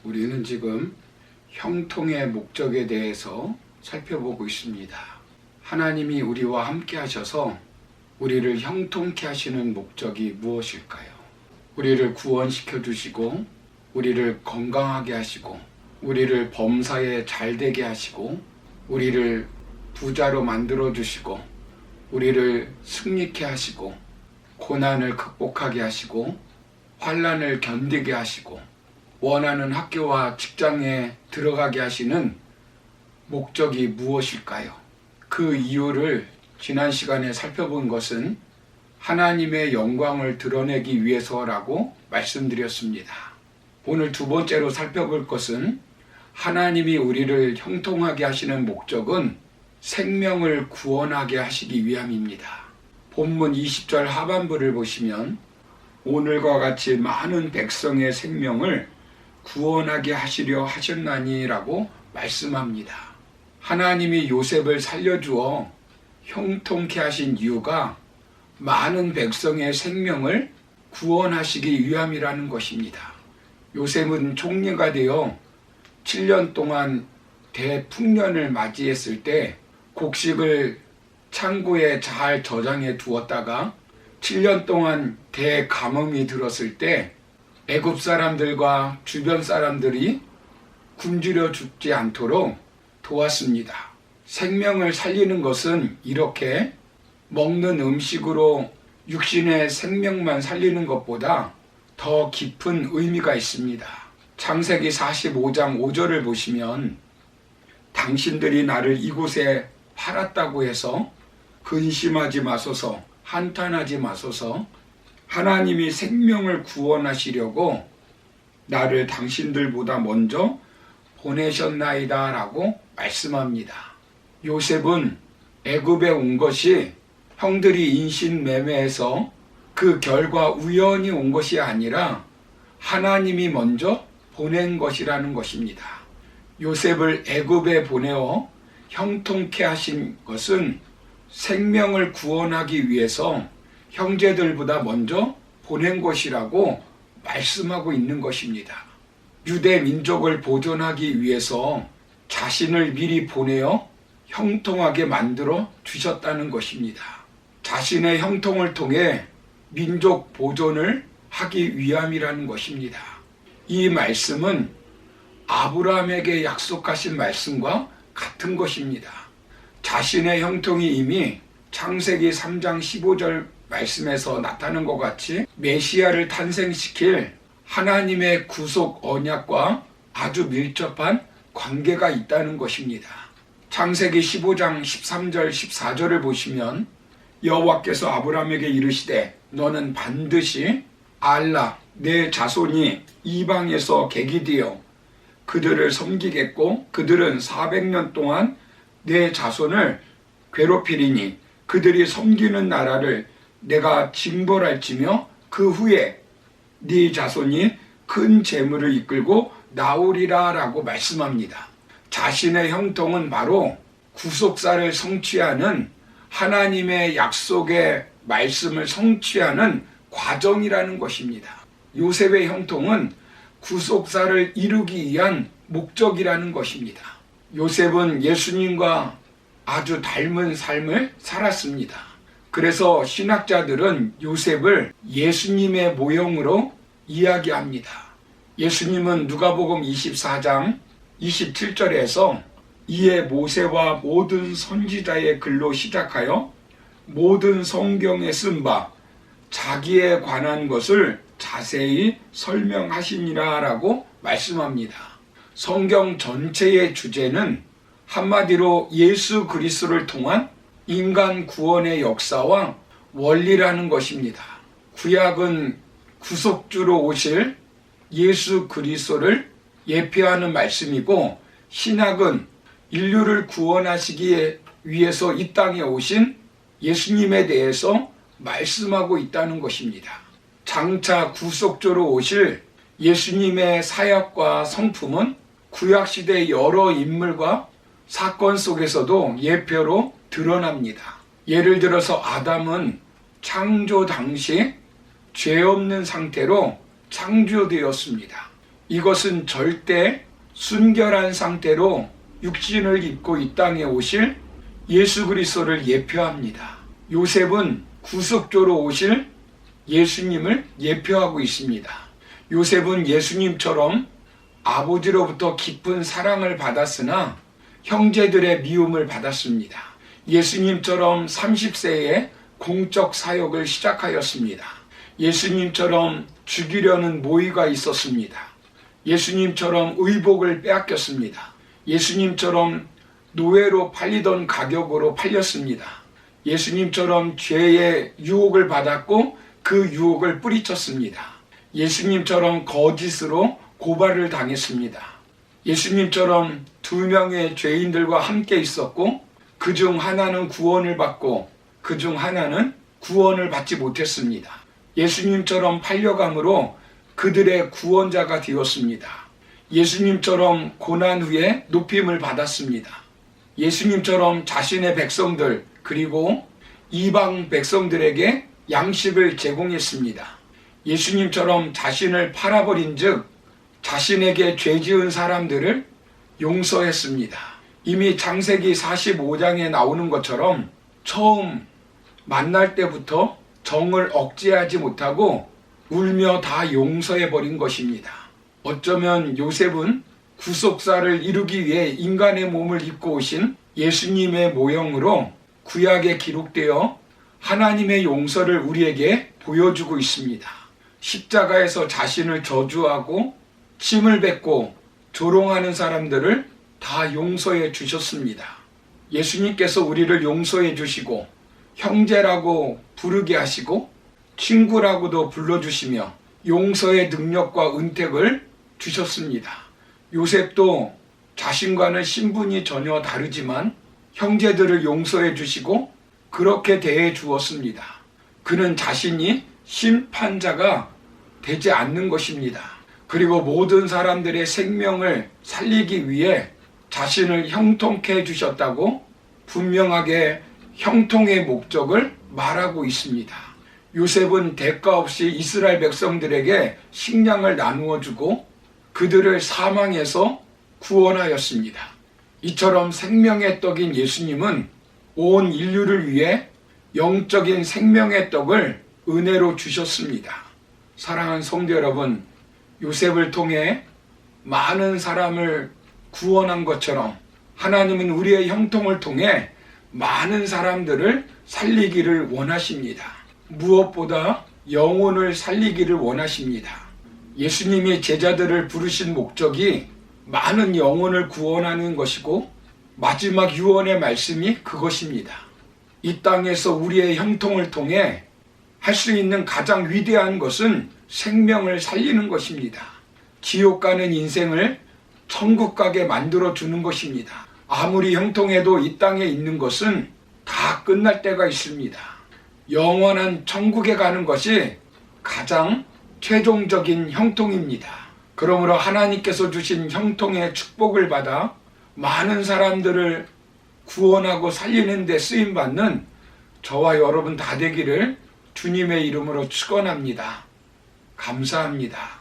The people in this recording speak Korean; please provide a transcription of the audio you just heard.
우리는 지금 형통의 목적에 대해서 살펴보고 있습니다. 하나님이 우리와 함께 하셔서 우리를 형통케 하시는 목적이 무엇일까요? 우리를 구원시켜 주시고, 우리를 건강하게 하시고, 우리를 범사에 잘되게 하시고, 우리를 부자로 만들어 주시고, 우리를 승리케 하시고, 고난을 극복하게 하시고, 환난을 견디게 하시고, 원하는 학교와 직장에 들어가게 하시는 목적이 무엇일까요? 그 이유를 지난 시간에 살펴본 것은 하나님의 영광을 드러내기 위해서라고 말씀드렸습니다. 오늘 두 번째로 살펴볼 것은 하나님이 우리를 형통하게 하시는 목적은 생명을 구원하게 하시기 위함입니다. 본문 20절 하반부를 보시면 오늘과 같이 많은 백성의 생명을 구원하게 하시려 하셨나니라고 말씀합니다. 하나님이 요셉을 살려주어 형통케 하신 이유가 많은 백성의 생명을 구원하시기 위함이라는 것입니다. 요셉은 총리가 되어 7년 동안 대풍년을 맞이했을 때 곡식을 창고에 잘 저장해 두었다가 7년 동안 대가뭄이 들었을 때 애굽 사람들과 주변 사람들이 굶주려 죽지 않도록 도왔습니다. 생명을 살리는 것은 이렇게 먹는 음식으로 육신의 생명만 살리는 것보다 더 깊은 의미가 있습니다. 창세기 45장 5절을 보시면 당신들이 나를 이곳에 팔았다고 해서 근심하지 마소서, 한탄하지 마소서, 하나님이 생명을 구원하시려고 나를 당신들보다 먼저 보내셨나이다 라고 말씀합니다. 요셉은 애굽에 온 것이 형들이 인신매매해서 그 결과 우연히 온 것이 아니라 하나님이 먼저 보낸 것이라는 것입니다. 요셉을 애굽에 보내어 형통케 하신 것은 생명을 구원하기 위해서 형제들보다 먼저 보낸 것이라고 말씀하고 있는 것입니다. 유대 민족을 보존하기 위해서 자신을 미리 보내어 형통하게 만들어 주셨다는 것입니다. 자신의 형통을 통해 민족 보존을 하기 위함이라는 것입니다. 이 말씀은 아브라함에게 약속하신 말씀과 같은 것입니다. 자신의 형통이 이미 창세기 3장 15절 말씀에서 나타난 것 같이 메시아를 탄생시킬 하나님의 구속 언약과 아주 밀접한 관계가 있다는 것입니다. 창세기 15장 13절 14절을 보시면 여호와께서 아브라함에게 이르시되 너는 반드시 알라 내 자손이 이방에서 객이되어 그들을 섬기겠고 그들은 400년 동안 내 자손을 괴롭히리니 그들이 섬기는 나라를 내가 징벌할지며 그 후에 네 자손이 큰 재물을 이끌고 나오리라 라고 말씀합니다. 자신의 형통은 바로 구속사를 성취하는 하나님의 약속의 말씀을 성취하는 과정이라는 것입니다. 요셉의 형통은 구속사를 이루기 위한 목적이라는 것입니다. 요셉은 예수님과 아주 닮은 삶을 살았습니다. 그래서 신학자들은 요셉을 예수님의 모형으로 이야기합니다. 예수님은 누가복음 24장 27절에서 이에 모세와 모든 선지자의 글로 시작하여 모든 성경에 쓴 바 자기에 관한 것을 자세히 설명하시니라 라고 말씀합니다. 성경 전체의 주제는 한마디로 예수 그리스도를 통한 인간 구원의 역사와 원리라는 것입니다. 구약은 구속주로 오실 예수 그리스도를 예표하는 말씀이고 신약은 인류를 구원하시기 위해서 이 땅에 오신 예수님에 대해서 말씀하고 있다는 것입니다. 장차 구속주로 오실 예수님의 사역과 성품은 구약시대의 여러 인물과 사건 속에서도 예표로 드러납니다. 예를 들어서 아담은 창조 당시 죄 없는 상태로 창조되었습니다. 이것은 절대 순결한 상태로 육신을 입고 이 땅에 오실 예수 그리스도를 예표합니다. 요셉은 구속주로 오실 예수님을 예표하고 있습니다. 요셉은 예수님처럼 아버지로부터 깊은 사랑을 받았으나 형제들의 미움을 받았습니다. 예수님처럼 30세에 공적 사역을 시작하였습니다. 예수님처럼 죽이려는 모의가 있었습니다. 예수님처럼 의복을 빼앗겼습니다. 예수님처럼 노예로 팔리던 가격으로 팔렸습니다. 예수님처럼 죄의 유혹을 받았고 그 유혹을 뿌리쳤습니다. 예수님처럼 거짓으로 고발을 당했습니다. 예수님처럼 2명의 죄인들과 함께 있었고 그 중 하나는 구원을 받고 그 중 하나는 구원을 받지 못했습니다. 예수님처럼 팔려감으로 그들의 구원자가 되었습니다. 예수님처럼 고난 후에 높임을 받았습니다. 예수님처럼 자신의 백성들 그리고 이방 백성들에게 양식을 제공했습니다. 예수님처럼 자신을 팔아버린 즉 자신에게 죄지은 사람들을 용서했습니다. 이미 창세기 45장에 나오는 것처럼 처음 만날 때부터 정을 억제하지 못하고 울며 다 용서해버린 것입니다. 어쩌면 요셉은 구속사를 이루기 위해 인간의 몸을 입고 오신 예수님의 모형으로 구약에 기록되어 하나님의 용서를 우리에게 보여주고 있습니다. 십자가에서 자신을 저주하고 침을 뱉고 조롱하는 사람들을 다 용서해 주셨습니다. 예수님께서 우리를 용서해 주시고 형제라고 부르게 하시고 친구라고도 불러주시며 용서의 능력과 은택을 주셨습니다. 요셉도 자신과는 신분이 전혀 다르지만 형제들을 용서해 주시고 그렇게 대해 주었습니다. 그는 자신이 심판자가 되지 않는 것입니다. 그리고 모든 사람들의 생명을 살리기 위해 자신을 형통케 해주셨다고 분명하게 형통의 목적을 말하고 있습니다. 요셉은 대가 없이 이스라엘 백성들에게 식량을 나누어 주고 그들을 사망에서 구원하였습니다. 이처럼 생명의 떡인 예수님은 온 인류를 위해 영적인 생명의 떡을 은혜로 주셨습니다. 사랑하는 성도 여러분, 요셉을 통해 많은 사람을 구원한 것처럼 하나님은 우리의 형통을 통해 많은 사람들을 살리기를 원하십니다. 무엇보다 영혼을 살리기를 원하십니다. 예수님이 제자들을 부르신 목적이 많은 영혼을 구원하는 것이고 마지막 유언의 말씀이 그것입니다. 이 땅에서 우리의 형통을 통해 할 수 있는 가장 위대한 것은 생명을 살리는 것입니다. 지옥 가는 인생을 천국 가게 만들어 주는 것입니다. 아무리 형통해도 이 땅에 있는 것은 다 끝날 때가 있습니다. 영원한 천국에 가는 것이 가장 최종적인 형통입니다. 그러므로 하나님께서 주신 형통의 축복을 받아 많은 사람들을 구원하고 살리는 데 쓰임받는 저와 여러분 다 되기를 주님의 이름으로 축원합니다. 감사합니다.